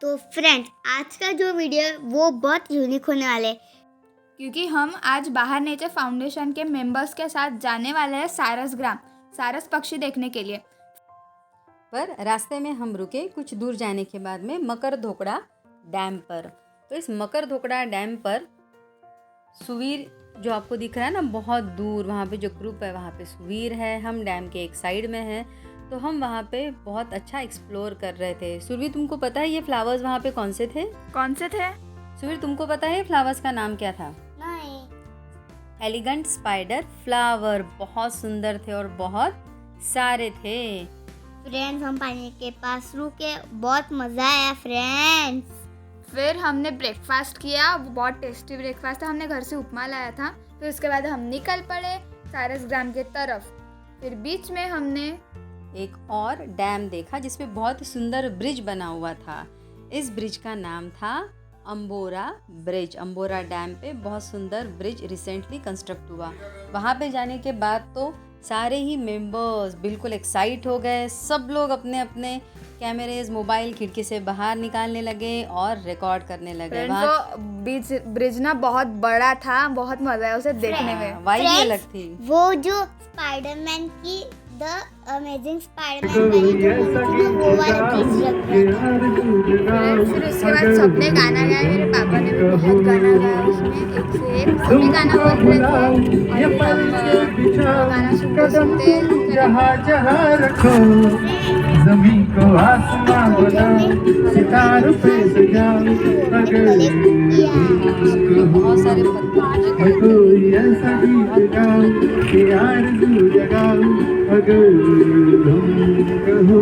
तो फ्रेंड, आज का जो वीडियो है वो बहुत यूनिक होने वाला है क्योंकि हम आज बाहर नेचर फाउंडेशन के मेंबर्स के साथ जाने वाले हैं सारस ग्राम, सारस पक्षी देखने के लिए। पर रास्ते में हम रुके कुछ दूर जाने के बाद में मकर धोकड़ा डैम पर। तो इस मकर धोकड़ा डैम पर सुवीर जो आपको दिख रहा है ना बहुत दूर, वहाँ पे जो ग्रुप है वहाँ पे सुवीर है, हम डैम के एक साइड में हैं। तो हम वहाँ पे बहुत अच्छा एक्सप्लोर कर रहे थे। सुवीर, तुमको पता है ये फ्लावर्स वहाँ पे कौन से थे? कौन से थे? सुवीर, तुमको पता है फ्लावर्स का नाम क्या था? नहीं। Elegant spider flower. बहुत सुंदर थे और बहुत सारे थे। फ्रेंड्स, हम पानी के पास रुके, बहुत मज़ा आया फ्रेंड्स। फिर हमने ब्रेकफास्ट किया, वो बहुत टेस्टी ब्रेकफास्ट था। हमने घर से उपमा लाया था। फिर उसके बाद हम निकल पड़े सारस ग्राम के तरफ। फिर बीच में हमने एक और डैम देखा जिसमें बहुत सुंदर ब्रिज बना हुआ था। इस ब्रिज का नाम था अंबोरा ब्रिज। अंबोरा डैम पे बहुत सुंदर ब्रिज रिसेंटली कंस्ट्रक्ट हुआ। वहाँ पे जाने के बाद तो सारे ही मेंबर्स बिल्कुल एक्साइट हो गए। सब लोग अपने अपने कैमरेज, मोबाइल खिड़की से बाहर निकालने लगे और रिकॉर्ड करने लगे। वो ब्रिज ना बहुत बड़ा था, बहुत मजा आया उसे देखने में। वाइब ही अलग थी। वो जो स्पाइडरमैन की द अमेजिंग स्पाइडरमैन वाली जो मूवी थी, वो वाला ब्रिज लग रहा था। फिर उसके बाद सबने गाना गाया। मेरे पापा ने भी बहुत गाना गाया उसमें, एक से एक सभी गाना बोल रहे थे। और हम गाना सुनते सुनते जमीन को आसमां बनाओ, सितारों पे सजाओ, अगर बहुत सारे पत्थर कोई ऐसा गीत गाओ कि आरज़ू जगाओ, अगर तुम कहो।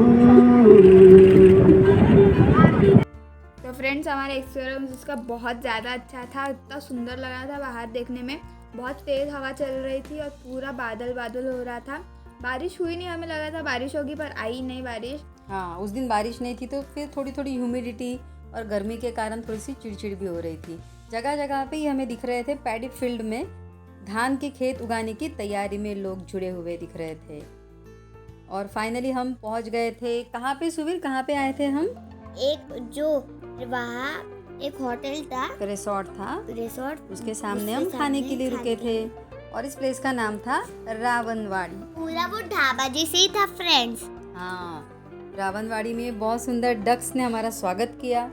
तो फ्रेंड्स, हमारा एक्सपीरियंस उसका बहुत ज़्यादा अच्छा था। इतना सुंदर लगा था बाहर देखने में। बहुत तेज़ हवा चल रही थी और पूरा बादल बादल हो रहा था। बारिश हुई नहीं, हमें लगा था बारिश होगी पर आई नहीं बारिश। हाँ, उस दिन बारिश नहीं थी तो फिर थोड़ी थोड़ी ह्यूमिडिटी और गर्मी के कारण थोड़ी सी चिड़चिड़ भी हो रही थी। जगह जगह पे ही हमें दिख रहे थे पैडी फील्ड में धान के खेत उगाने की तैयारी में लोग जुड़े हुए दिख रहे थे। और फाइनली हम पहुंच गए थे। कहाँ पे सुवीर, कहाँ पे आए थे हम? एक जो वहाँ एक होटल था, रिसोर्ट था। रिसोर्ट, उसके सामने हम खाने के लिए रुके थे और इस प्लेस का नाम था रावणवाड़ी। पूरा वो ढाबा जैसे ही था फ्रेंड्स। हाँ, रावणवाड़ी में बहुत सुंदर डक्स ने हमारा स्वागत किया।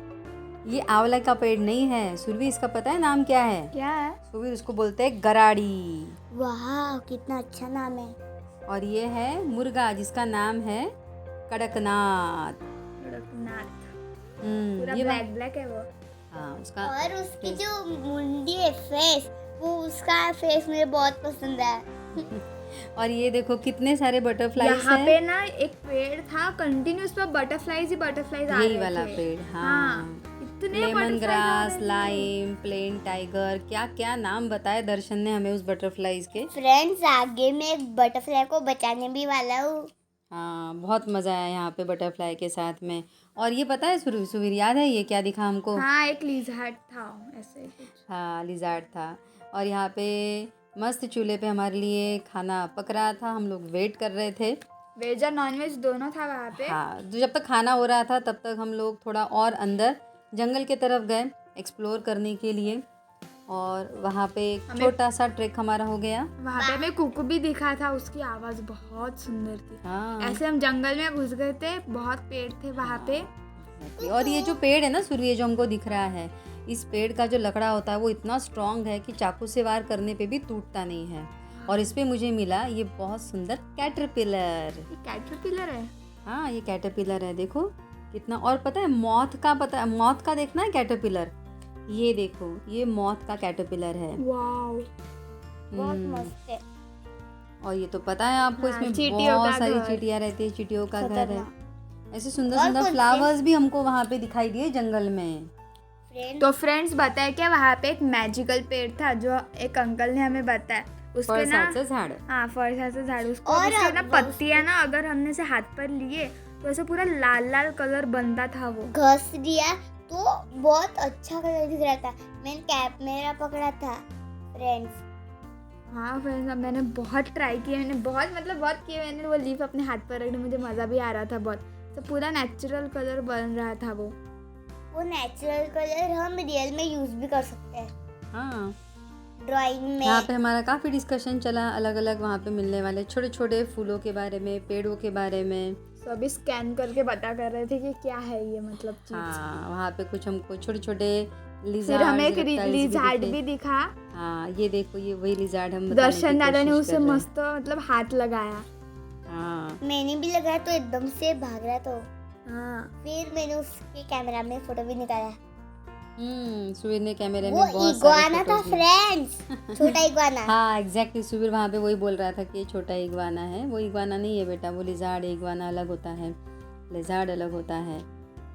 ये आंवला का पेड़ नहीं है सुरभि, इसका पता है नाम क्या है? क्या है? सुरभि, उसको बोलते हैं गराड़ी। वाह, कितना अच्छा नाम है। और ये है मुर्गा जिसका नाम है कड़कनाथ। पूरा ये ब्लैक है वो। हाँ, उसका और उसकी जो मुंडी है, फेस, वो उसका फेस मुझे बहुत पसंद है। और ये देखो कितने सारे बटरफ्लाईज यहाँ हैं। पे ना एक पेड़ था, कंटिन्यूस पर बटरफ्लाईज ही बटरफ्लाईज आ रहे थे। यही वाला पेड़। हाँ, इतने लेमन butterflies आ ग्रास, रहे थे। लाइम, प्लेन टाइगर, क्या क्या नाम बताए दर्शन ने हमें उस बटरफ्लाईज के। फ्रेंड्स, आगे मैं एक बटरफ्लाई को बचाने भी वाला हूँ। हाँ, बहुत मज़ा आया यहाँ पे बटरफ्लाई के साथ में। और ये पता है सुवीर, याद है ये क्या दिखा हमको? हाँ, एक लिज़ार्ड था ऐसे कुछ। हाँ, लिज़ार्ड था। और यहाँ पे मस्त चूल्हे पे हमारे लिए खाना पक रहा था। हम लोग वेट कर रहे थे। वेज और नॉन वेज दोनों था वहाँ पे। हाँ, तो जब तक खाना हो रहा था तब तक हम लोग थोड़ा और अंदर जंगल के तरफ गए एक्सप्लोर करने के लिए। और वहाँ पे एक छोटा सा ट्रेक हमारा हो गया। वहाँ पे हमें कुकू भी दिखा था, उसकी आवाज़ बहुत सुंदर थी। हाँ, ऐसे हम जंगल में घुस गए थे, बहुत पेड़ थे वहाँ पे। और ये जो पेड़ है ना सूर्य, जो हमको दिख रहा है, इस पेड़ का जो लकड़ा होता है वो इतना स्ट्रॉन्ग है कि चाकू से वार करने पे भी टूटता नहीं है। और इस पे मुझे मिला ये बहुत सुंदर कैटरपिलर। ये कैटरपिलर है? हाँ, ये कैटरपिलर है, देखो कितना। और पता है मौत का देखना है कैटरपिलर। ये देखो, ये मौत का कैटरपिलर है। वाओ, बहुत मस्त है। और ये तो पता है आपको, हाँ, इसमें चींटियों बहुत का सारी घर। चींटियाँ रहती है, चींटियों का घर है। खतरनाक। ऐसे सुंदर और सुंदर कौन से? फ्लावर्स भी हमको वहाँ पे दिखाई दिए जंगल में। तो फ्रेंड्स, बताया क्या, वहाँ पे एक मैजिकल पेड़ था जो एक अंकल ने हमें बताया। उसके ना, फरसाचं झाड। हाँ, फरसाचं झाड़। उसको और उसके ना वो पत्तियाँ ना अगर हमने से हाथ पर लिए तो ऐसे पूरा लाल लाल कलर बनता था वो। घस दिया तो बहुत अच्छा कलर दिख रहा था। मैंने कैमरा पकड़ा था फ्रेंड्स। हाँ फ्रेंड्स, मैंने बहुत ट्राई किया, मैंने बहुत किया। मैंने वो लीफ अपने हाथ पर रखने, मुझे मज़ा भी आ रहा था बहुत। तो पूरा नेचुरल कलर बन रहा था वो। वो नेचुरल कलर हम रियल में यूज भी कर सकते हैं हाँ, ड्राइंग में। यहाँ पे हमारा काफ़ी डिस्कशन चला अलग अलग वहाँ पे मिलने वाले छोटे छोटे फूलों के बारे में, पेड़ों के बारे में। सभी स्कैन करके बता कर रहे थे कि क्या है ये मतलब चीज। हाँ, वहाँ पे कुछ हमको छोटे छोटे फिर हमें एक लिजार्ड भी दिखा। हाँ, ये देखो, ये वही लिजार्ड हम बताने की दर्शन दादा ने कोशिश उसे कर रहे हैं। मस्त मतलब हाथ लगाया। हाँ, मैंने भी लगाया तो एकदम से भाग रहा तो हाँ, फिर मैंने उसके कैमरा में फोटो भी निकाला। सुबीर ने कैमरे वो में बहुत सारे इग्वाना था photos लिए। फ्रेंड्स, छोटा इग्वाना। हाँ एग्जैक्टली, सुबीर वहाँ पे वही बोल रहा था कि ये छोटा इग्वाना है। वो इग्वाना नहीं है बेटा, वो लिजार्ड है। इग्वाना अलग होता है, लिजार्ड अलग होता है।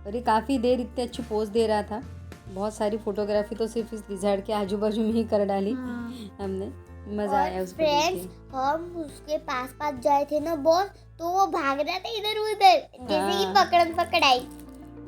और ये काफ़ी देर इतने अच्छी पोज दे रहा था। बहुत सारी फोटोग्राफी तो सिर्फ इस लिजार्ड के आजू बाजू में ही कर डाली हमने। मज़ा आया उसको देख फ्रेंड्स के। हम उसके पास पास जाए थे ना बहुत, तो वो भाग रहा था इधर उधर जैसे कि पकड़न पकड़ाई,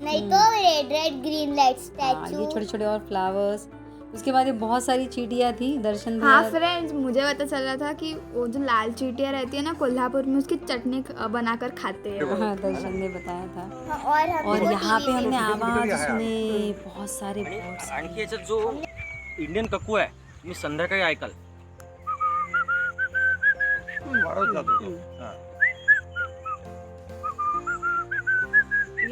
नहीं तो रेड रेड ग्रीन लाइट हाँ, स्टैचू। ये छोटे छोटे और फ्लावर्स। उसके बाद ये बहुत सारी चींटियाँ थी। दर्शन हाँ भैया फ्रेंड्स, मुझे पता चला था कि वो जो लाल चींटियाँ रहती है ना कोल्हापुर में, उसकी चटनी बनाकर खाते हैं। हाँ, दर्शन ने बताया था। और हम और वो यहाँ पे TV हमने में- आवाज सुने बहुत सारे birds। आणखी याच्यात जो इंडियन कक्कू आहे मी संध्याकाळी ऐकाल. वाढत जातो तो. हा. हे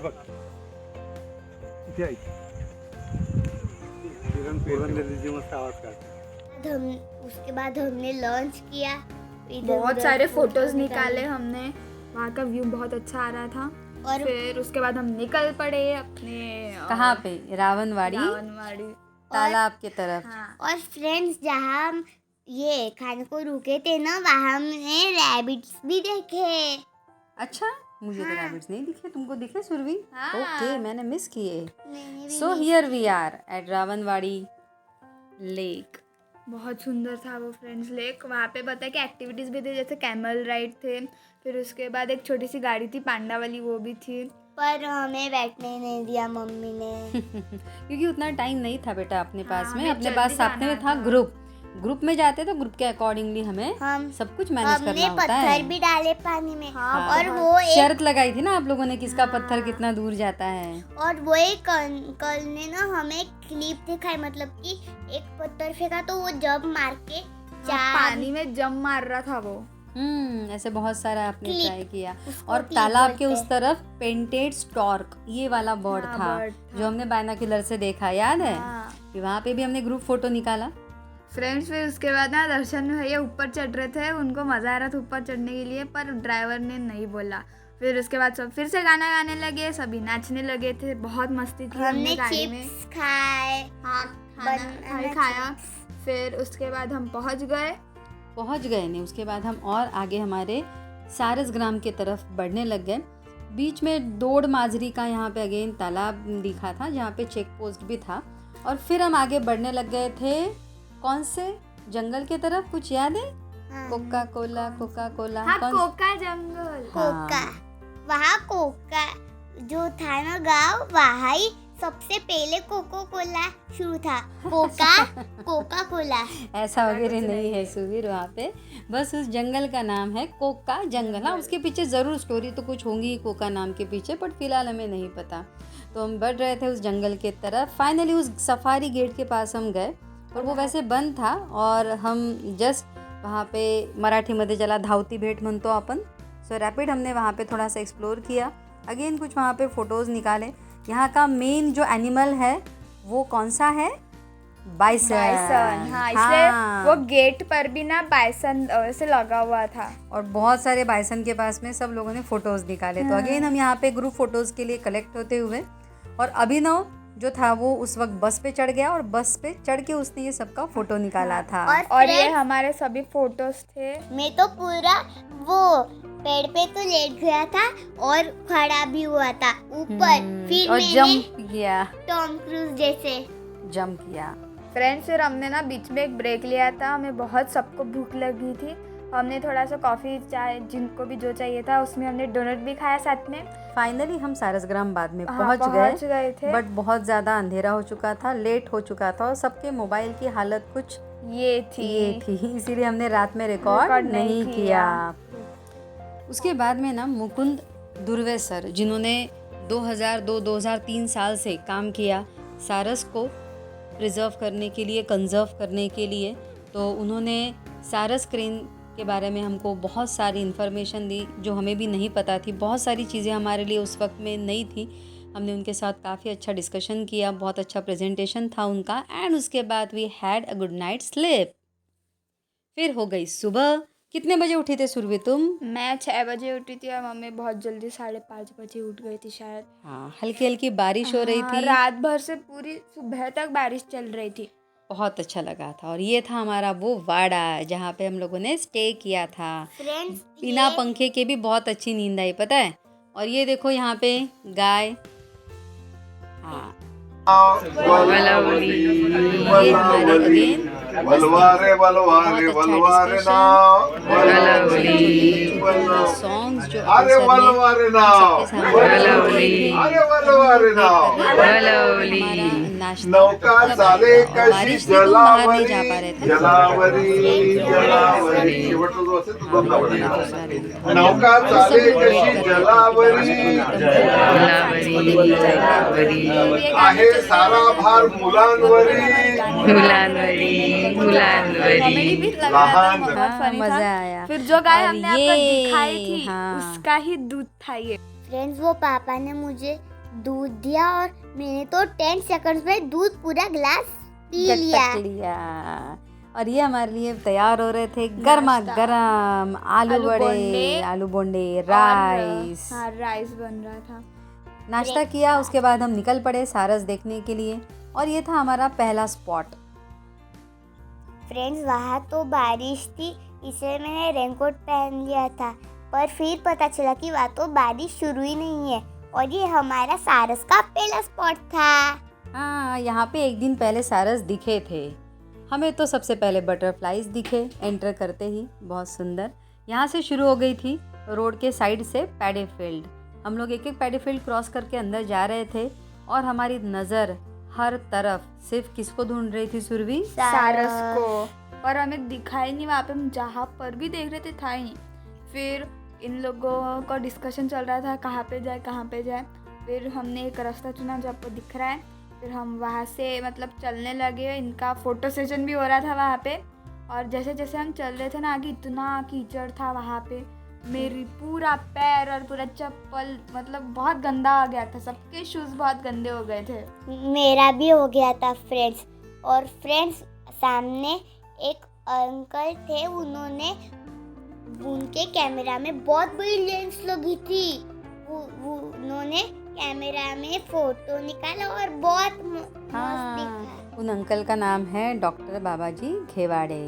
बघ इथे ऐक. पुरंदर मस्त आवाज काढ. हम उसके बाद हमने लंच किया। इधर बहुत उधर सारे फोटो फोटोज निकाले हमने। वहाँ का व्यू बहुत अच्छा आ रहा था। और फिर उसके बाद हम निकल पड़े अपने कहाँ पे? रावणवाड़ी रावणवाड़ी। तालाब के तरफ। हाँ, और फ्रेंड्स जहाँ हम ये खाने को रुके थे ना, वहाँ हमने रैबिट्स भी देखे। अच्छा, मुझे तो रैबिट्स नहीं दिखे। तुमको दिखे सुरभि? हाँ। ओके, मैंने मिस किए। मैंने भी so here we are at Ravanwadi lake. बहुत सुंदर था वो फ्रेंड्स लेक। वहाँ पे पता है कि एक्टिविटीज़ भी थी, जैसे कैमल राइड थे। फिर उसके बाद एक छोटी सी गाड़ी थी पांडा वाली, वो भी थी। पर हमें बैठने नहीं दिया मम्मी ने। क्योंकि उतना टाइम नहीं था बेटा अपने पास हाँ, में। हमें अपने पास जल्दी साथ में जाना था था। ग्रुप में जाते तो ग्रुप के अकॉर्डिंगली हमें हम सब कुछ मैनेज हमने करना होता पत्थर है। भी डाले पानी में। हाँ, और बहुत। वो एक शर्त लगाई थी ना आप लोगों ने, किसका पत्थर हाँ। कितना दूर जाता है। और वो एक अंकल ने ना हमें क्लिप दिखाई, मतलब कि एक पत्थर फेंका तो वो जब मार के चार पानी में जम मार रहा था वो। ऐसे बहुत सारा आपने Clip, ट्राई किया। उसको और clip तालाब के बोलते उस तरफ पेंटेड स्टॉर्क ये वाला बर्ड हाँ, था, bird था। जो हमने बायनोक्यूलर से देखा, याद है? हाँ। कि वहाँ पे भी हमने ग्रुप फोटो निकाला। फ्रेंड्स फिर उसके बाद ना दर्शन भैया ऊपर चढ़ रहे थे। उनको मज़ा आ रहा था ऊपर चढ़ने के लिए, पर ड्राइवर ने नहीं बोला। फिर उसके बाद सब फिर से गाना गाने लगे, सभी नाचने लगे थे। बहुत मस्ती की हमने गाड़ी में। चिप्स खाए। हाँ, खाया। फिर उसके बाद हम पहुंच गए नहीं, उसके बाद हम और आगे हमारे सारस ग्राम के तरफ बढ़ने लग गए। बीच में दौड़ माजरी का यहाँ पे अगेन तालाब दिखा था, जहाँ पे चेक पोस्ट भी था। और फिर हम आगे बढ़ने लग गए थे कौन से जंगल के तरफ, कुछ याद है? कोका कोला हाँ, कोका जंगल। कोका, वहाँ कोका जो था ना गाँव, वहाँ ही सबसे पहले कोको कोला शुरू था। Coca Cola. ऐसा वगैरह नहीं है सुवीर वहाँ पे, बस उस जंगल का नाम है कोका जंगल। हाँ, उसके पीछे ज़रूर स्टोरी तो कुछ होंगी कोका नाम के पीछे, बट फिलहाल हमें नहीं पता। तो हम बढ़ रहे थे उस जंगल के तरफ। फाइनली उस सफारी गेट के पास हम गए, और वो वैसे बंद था। और हम जस्ट वहाँ पे मराठीमध्ये ज्याला धावती भेट म्हणतो आपण, सो रैपिड हमने वहाँ पे थोड़ा सा एक्सप्लोर किया। अगेन कुछ वहाँ पे फ़ोटोज़ निकाले। यहाँ का मेन जो एनिमल है वो कौन सा है? बाइसन। हाँ, इसलिए वो गेट पर भी ना बाइसन ऐसे लगा हुआ था। और बहुत सारे बाइसन के पास में सब लोगों ने फ़ोटोज़ निकाले। तो अगेन हम यहाँ पे ग्रुप फ़ोटोज़ के लिए कलेक्ट होते हुए, और अभिनव जो था वो उस वक्त बस पे चढ़ गया, और बस पे चढ़ के उसने ये सबका फ़ोटो निकाला था। और ये हमारे सभी फोटोज थे। मैं तो पूरा वो पेड़ पे तो लेट गया था और खड़ा भी हुआ था ऊपर। फिर और मैंने जंप किया, टॉम क्रूज जैसे जंप किया। फ्रेंड्स फिर हमने ना बीच में एक ब्रेक लिया था। हमें बहुत सबको भूख लगी थी। हमने थोड़ा सा कॉफ़ी चाय जिनको भी जो चाहिए था, उसमें हमने डोनट भी खाया साथ में। फाइनली हम सारसग्राम बाद में हाँ, पहुंच गए थे। बट बहुत ज़्यादा अंधेरा हो चुका था, लेट हो चुका था, और सबके मोबाइल की हालत कुछ ये थी इसीलिए हमने रात में रिकॉर्ड नहीं किया। उसके बाद में ना मुकुंद दुर्वे सर, जिन्होंने 2002-2003 साल से काम किया सारस को प्रिजर्व करने के लिए, कंजर्व करने के लिए। तो उन्होंने सारस क्रेन के बारे में हमको बहुत सारी इन्फॉर्मेशन दी जो हमें भी नहीं पता थी। बहुत सारी चीज़ें हमारे लिए उस वक्त में नई थी। हमने उनके साथ काफ़ी अच्छा डिस्कशन किया, बहुत अच्छा प्रेजेंटेशन था उनका। एंड उसके बाद we had a good night sleep. फिर हो गई सुबह। कितने बजे उठी थे सुरभि तुम? मैं 6 बजे उठी थी और मम्मी बहुत जल्दी 5:30 बजे उठ गई थी शायद। हाँ, हल्की हल्की बारिश हो रही हाँ, थी। रात भर से पूरी सुबह तक बारिश चल रही थी। बहुत अच्छा लगा था। और ये था हमारा वो वाड़ा जहाँ पे हम लोगों ने स्टे किया था। फ्रेंड्स बिना पंखे के भी बहुत अच्छी नींद आई, पता है। और ये देखो यहाँ पे गाय, हाँ, ये हमारे अगेन बलवारे बलवारे बलवारे नाव सॉन्ग्स जो अरे बलवारे नाव अरे बलवारे नाव नौका चाले कशी जलावरी जलावरी जलावरी शेवटचा जो असेल तो बंद आवडला. नौका चाले कशी जलावरी आहे सारा भार मुलांवरी कॉमेडी भी लग रहा था, बहुत funny था। मजा आया। फिर जो गाय और हमने आपको ये, दिखाई थी हाँ। उसका ही दूध था ये। फ्रेंड्स वो पापा ने मुझे दूध दिया और मैंने तो 10 सेकंड्स में दूध पूरा ग्लास पी लिया। गटक लिया। और ये हमारे लिए तैयार हो रहे थे गर्मा गर्म आलू आलू बड़े, बोंडे आलू बोंडे, और, राइस। हाँ, राइस बन रहा था। नाश्ता किया, उसके बाद हम निकल पड़े सारस देखने के लिए। और ये था हमारा पहला स्पॉट। फ्रेंड्स वहाँ तो बारिश थी, इसलिए मैंने रेनकोट पहन लिया था, पर फिर पता चला कि वहाँ तो बारिश शुरू ही नहीं है और ये हमारा सारस का पहला स्पॉट था। हाँ, यहाँ पे एक दिन पहले सारस दिखे थे हमें। तो सबसे पहले बटरफ्लाइज दिखे एंटर करते ही, बहुत सुंदर। यहाँ से शुरू हो गई थी रोड के साइड से पैडी फील्ड। हम लोग एक एक पैडी फील्ड क्रॉस करके अंदर जा रहे थे और हमारी नज़र हर तरफ सिर्फ किसको ढूंढ रही थी सुरभि? सारस को। पर हमें दिखाई नहीं, वहाँ पे हम जहाँ पर भी देख रहे थे था ही नहीं। फिर इन लोगों का डिस्कशन चल रहा था कहाँ पे जाए कहाँ पे जाए। फिर हमने एक रास्ता चुना जो आपको दिख रहा है। फिर हम वहाँ से मतलब चलने लगे। इनका फ़ोटो सेशन भी हो रहा था वहाँ पे। और जैसे जैसे हम चल रहे थे ना, आगे इतना कीचड़ था वहाँ पे, मेरी पूरा पैर और पूरा चप्पल मतलब बहुत गंदा आ गया था। सबके शूज़ बहुत गंदे हो गए थे। मेरा भी हो गया था फ्रेंड्स। और फ्रेंड्स सामने एक अंकल थे, उनके कैमरा में बहुत बड़ी लेंस लगी थी। उन्होंने कैमरा में फोटो निकाला और बहुत मस्त दिखा। उन अंकल का नाम है डॉक्टर बाबाजी घेवाड़े।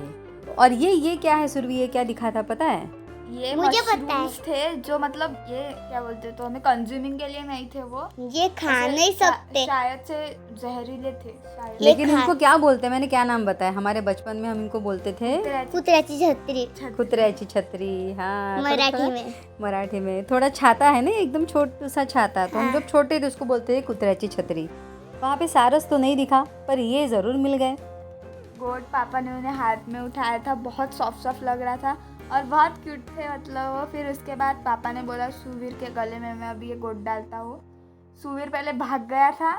और ये क्या है सुरभि, ये क्या दिखा था पता है? ये मुझे पता है। मशरूम्स थे जो मतलब ये क्या बोलते, तो हमें कंज्यूमिंग के लिए नहीं थे वो। ये खा नहीं सकते। शायद से जहरीले थे शायद। लेकिन इनको क्या बोलते हैं, मैंने क्या नाम बताया? हमारे बचपन में हम इनको बोलते थे कुतराची छतरी कुतऱ्याची छतरी। हाँ, मराठी में थोड़ा छाता है ना, एकदम छोटा सा छाता। तो हम जब छोटे थे उसको बोलते थे कुतऱ्याची छतरी। वहाँ पे सारस तो नहीं दिखा, पर ये जरूर मिल गए। गोट पापा ने उन्हें हाथ में उठाया था, बहुत सॉफ्ट लग रहा था और बहुत क्यूट थे मतलब वो। फिर उसके बाद पापा ने बोला सुवीर के गले में मैं अभी ये गोट डालता हूँ। सुवीर पहले भाग गया था।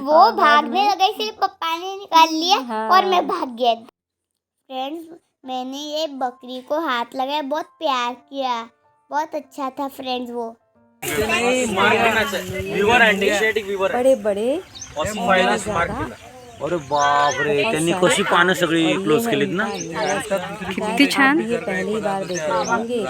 वो भागने लगा, इसलिए पापा ने निकाल लिया। हाँ। और मैं भाग गया। फ्रेंड्स मैंने ये बकरी को हाथ लगाया, बहुत प्यार किया, बहुत अच्छा था फ्रेंड्स वो। बड़े बड़े अरे बापरे, त्यांनी कशी पानं सगळी क्लोज केलीत ना. किती छान। ये पहली बार देख रहे होंगे कि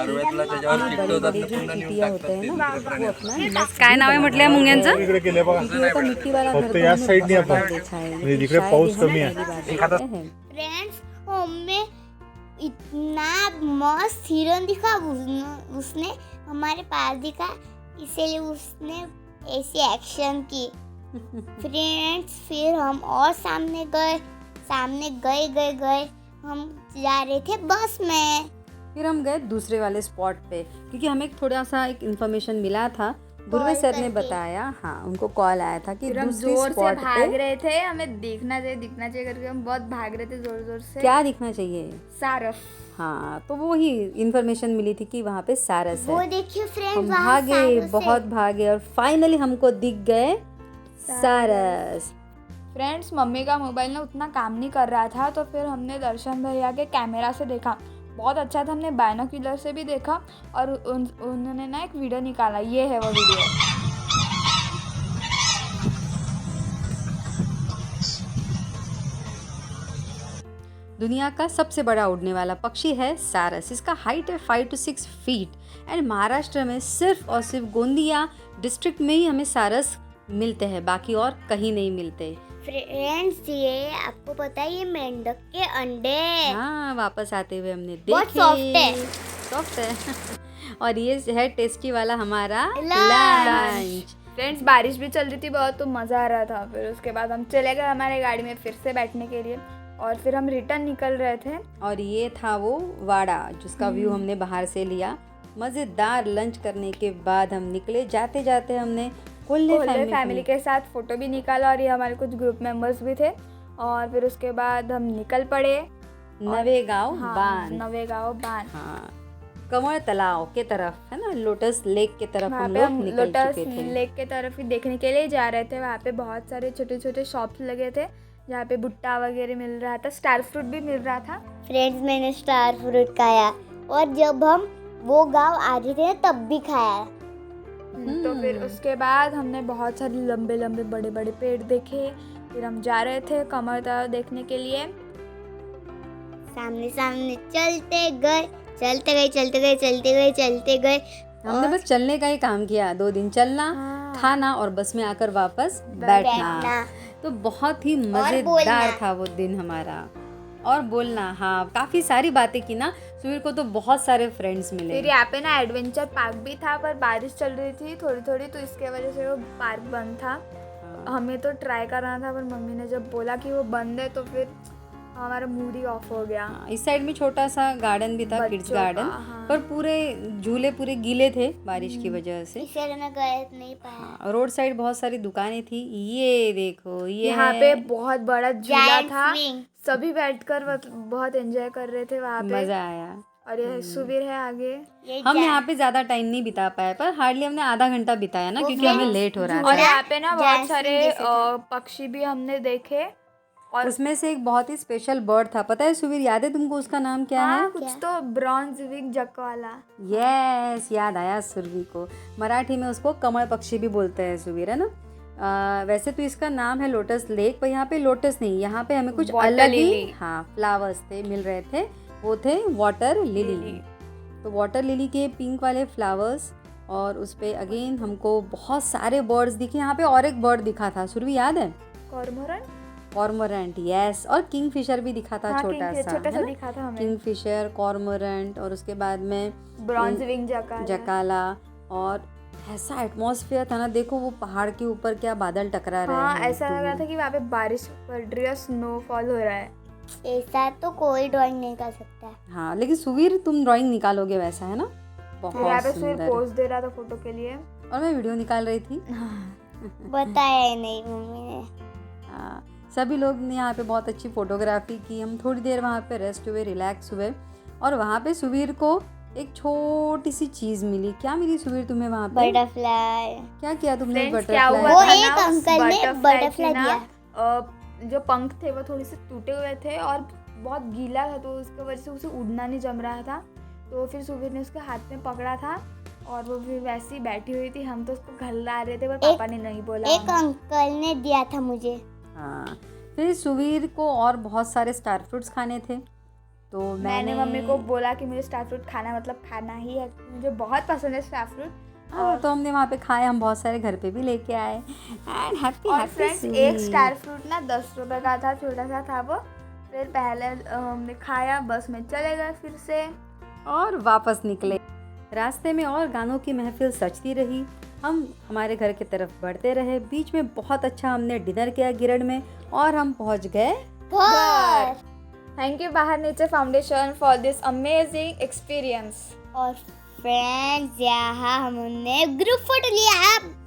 बड़े जो चिटिया होते हैं ना, वो अपना काय नाव आहे म्हटलं मुंग्यांचं? इकडे केले बघा. होता मिट्टी वाला घर फक्त या साईडने आपण म्हणजे जिकडे पाऊस कमी आहे. फ्रेंड्स हमें इतना मस्त हिरन दिखा, उसने हमारे पास दिखा, इसलिए उसने ऐसी एक्शन की। फ्रेंड्स फिर हम और सामने गए हम जा रहे थे बस में। फिर हम गए दूसरे वाले स्पॉट पे, क्योंकि हमें थोड़ा सा एक इन्फॉर्मेशन मिला था गुरवे Call सर ने करके। बताया, हाँ उनको कॉल आया था कि फिर हम दूसरी जोर से स्पॉट भाग पे रहे थे, हमें दिखना चाहिए करके हम बहुत भाग रहे थे जोर जोर से। क्या दिखना चाहिए। सारस। हाँ तो वो ही इन्फॉर्मेशन मिली थी कि वहाँ पे सारस वो है। देखिए फ्रेंड्स, हम वहाँ भागे, सारस है। बहुत भागे और फाइनली हमको दिख गए सारस। फ्रेंड्स, मम्मी का मोबाइल ना उतना काम नहीं कर रहा था, तो फिर हमने दर्शन भैया के कैमरा से देखा, बहुत अच्छा था। हमने बाइनोक्यूलर से भी देखा और उन्होंने ना एक वीडियो निकाला, ये है वो वीडियो। दुनिया का सबसे बड़ा उड़ने वाला पक्षी है सारस। इसका हाइट है 5 to 6 फीट एंड महाराष्ट्र में सिर्फ और सिर्फ गोंदिया डिस्ट्रिक्ट में ही हमें सारस मिलते हैं, बाकी और कहीं नहीं मिलते। फ्रेंड्स, ये आपको पता है ये मेंढक के अंडे। हाँ, वापस आते हुए हमने देखे। बहुत soft है। सॉफ्ट है और ये है टेस्टी वाला हमारा Lunch। लंच। फ्रेंड्स, बारिश भी चल रही थी बहुत, तो मज़ा आ रहा था। फिर उसके बाद हम चले गए हमारे गाड़ी में फिर से बैठने के लिए, और फिर हम रिटर्न निकल रहे थे। और ये था वो वाड़ा जिसका व्यू हमने बाहर से लिया। मज़ेदार लंच करने के बाद हम निकले। जाते जाते हमने कोल्हे फैमिली के साथ फ़ोटो भी निकाला, और ये हमारे कुछ ग्रुप मेंबर्स भी थे। और फिर उसके बाद हम निकल पड़े नवेगांव बांध। नवेगांव बांध। हाँ, कमल तालाब के तरफ है ना, लोटस लेक के तरफ वहाँ हम पे लोग हम निकल लोटस चुके थे। लेक के तरफ ही देखने के लिए जा रहे थे। वहाँ पे बहुत सारे छोटे छोटे शॉप्स लगे थे जहाँ पे भुट्टा वगैरह मिल रहा था, स्टार फ्रूट भी मिल रहा था। फ्रेंड्स, मैंने स्टार फ्रूट खाया, और जब हम वो गांव आ रहे थे तब भी खाया। तो फिर उसके बाद हमने बहुत सारे लंबे लंबे बड़े बड़े पेड़ देखे। फिर हम जा रहे थे कमल तालाब देखने के लिए। सामने सामने चलते गए, चलते गए, चलते गए, चलते गए, चलते गए। हमने बस चलने का ही काम किया। 2 दिन चलना, हाँ। खाना और बस में आकर वापस बैठना। तो बहुत ही मज़ेदार बोलना। था वो दिन हमारा। और बोलना, हाँ काफ़ी सारी बातें की ना। सुवीर को तो बहुत सारे फ्रेंड्स मिले। फिर यहाँ पे ना एडवेंचर पार्क भी था, पर बारिश चल रही थी थोड़ी थोड़ी, तो इसके वजह से वो पार्क बंद था। हमें तो ट्राई करना था, पर मम्मी ने जब बोला कि वो बंद है तो फिर हमारा मूड ही ऑफ हो गया। हाँ, इस साइड में छोटा सा गार्डन भी था, किड्स बच्चों का, गार्डन। हाँ। पर पूरे झूले पूरे गीले थे बारिश की वजह से। इसलिए मैं गए नहीं पाया। हाँ, रोड साइड बहुत सारी दुकानें थी। ये देखो, ये यहाँ है। पे बहुत बड़ा झूला Giant था, swing। सभी बैठकर बहुत एंजॉय कर रहे थे वहाँ पे। मज़ा आया। और ये सुवीर है आगे। ये हम जा- यहाँ पे ज़्यादा टाइम नहीं बिता पाए, पर हार्डली हमने आधा घंटा बिताया ना, वो क्योंकि हमें friends लेट हो रहा और था। यहाँ पे ना बहुत Giant सारे swing जैसे था। पक्षी भी हमने देखे। और उसमें से एक बहुत ही स्पेशल बर्ड था, पता है सुवीर, याद है तुमको उसका नाम क्या है? हाँ, कुछ तो ब्रॉन्ज विंग जक वाला। यस, याद आया सुरभि को। मराठी में उसको कमल पक्षी भी बोलते हैं सुवीर, है ना। वैसे तो इसका नाम है लोटस लेक, पर यहाँ पे लोटस नहीं, यहाँ पे हमें कुछ Water अलग ही lily। हाँ फ्लावर्स थे मिल रहे थे। वो थे वाटर लिली। तो वाटर लिली के पिंक वाले फ्लावर्स, और उस पे अगेन हमको बहुत सारे बर्ड्स दिखे। यहाँ पे और एक बर्ड दिखा था सुरभि, याद है? कॉर्मोरन। Cormorant, yes. और किंगफिशर भी दिखा था, हाँ, छोटा सा छोटा सा है ना? दिखा था हमें। किंगफिशर, कॉर्मोरेंट, और उसके बाद में ब्रॉन्ज विंग जकाला। जकाला। और ऐसा एटमॉस्फेयर था ना, देखो वो पहाड़ के ऊपर क्या बादल टकरा रहे हाँ, हैं। ऐसा लग रहा था कि वहाँ पे बारिश पड़ रही है, स्नोफॉल हो रहा है। ऐसा तो कोई ड्राइंग नहीं कर सकता। हाँ, लेकिन सुवीर तुम ड्राइंग निकालोगे वैसा, है ना? फिर यहाँ बहुत पे सुवीर सुंदर। पोज दे रहा था फोटो के लिए। और मैं वीडियो निकाल रही थी। बताया ही नहीं मम्मी ने। हाँ, सभी लोग ने यहाँ पे बहुत अच्छी फोटोग्राफी की। हम थोड़ी देर वहाँ पे रेस्ट हुए, रिलैक्स हुए, और वहाँ पे सुवीर को एक छोटी सी चीज़ मिली। क्या मिली सुवीर तुम्हें वहाँ पे? बटरफ्लाई। क्या किया तुमने Friends, क्या हुआ बटरफ्लाई? वो था एक ना, अंकल ने butterfly बटरफ्लाई की ना, दिया। जो पंख थे वो थोड़े से टूटे हुए थे और बहुत गीला था, तो उसकी वजह से उसे उड़ना नहीं जम रहा था। तो फिर सुबीर ने उसके हाथ में पकड़ा था, और वो फिर वैसे ही बैठी हुई थी। हम तो उसको घल्ला रहे थे, पर पापा ने नहीं बोला। एक अंकल ने दिया था मुझे। हाँ, फिर सुवीर को और बहुत सारे स्टार फ्रूट्स खाने थे, तो मैंने मम्मी को बोला कि मुझे स्टार फ्रूट खाना मतलब खाना ही है, मुझे बहुत पसंद है स्टार फ्रूट। हाँ, तो हमने वहाँ पे खाए। हम बहुत सारे घर पे भी लेके आए। एंड हैप्पी और फ्रेंड्स, एक स्टार फ्रूट ना 10 रुपए का था, छोटा सा था वो। फिर पहले हमने खाया, बस में चले गए फिर से, और वापस निकले। रास्ते में और गानों की महफिल सजती रही। हम हमारे घर की तरफ बढ़ते रहे। बीच में बहुत अच्छा हमने डिनर किया गिरड में, और हम पहुँच गए घर। थैंक यू बाहर nature foundation for this amazing experience. और फ्रेंड्स यहाँ हमने ग्रुप फोटो लिया।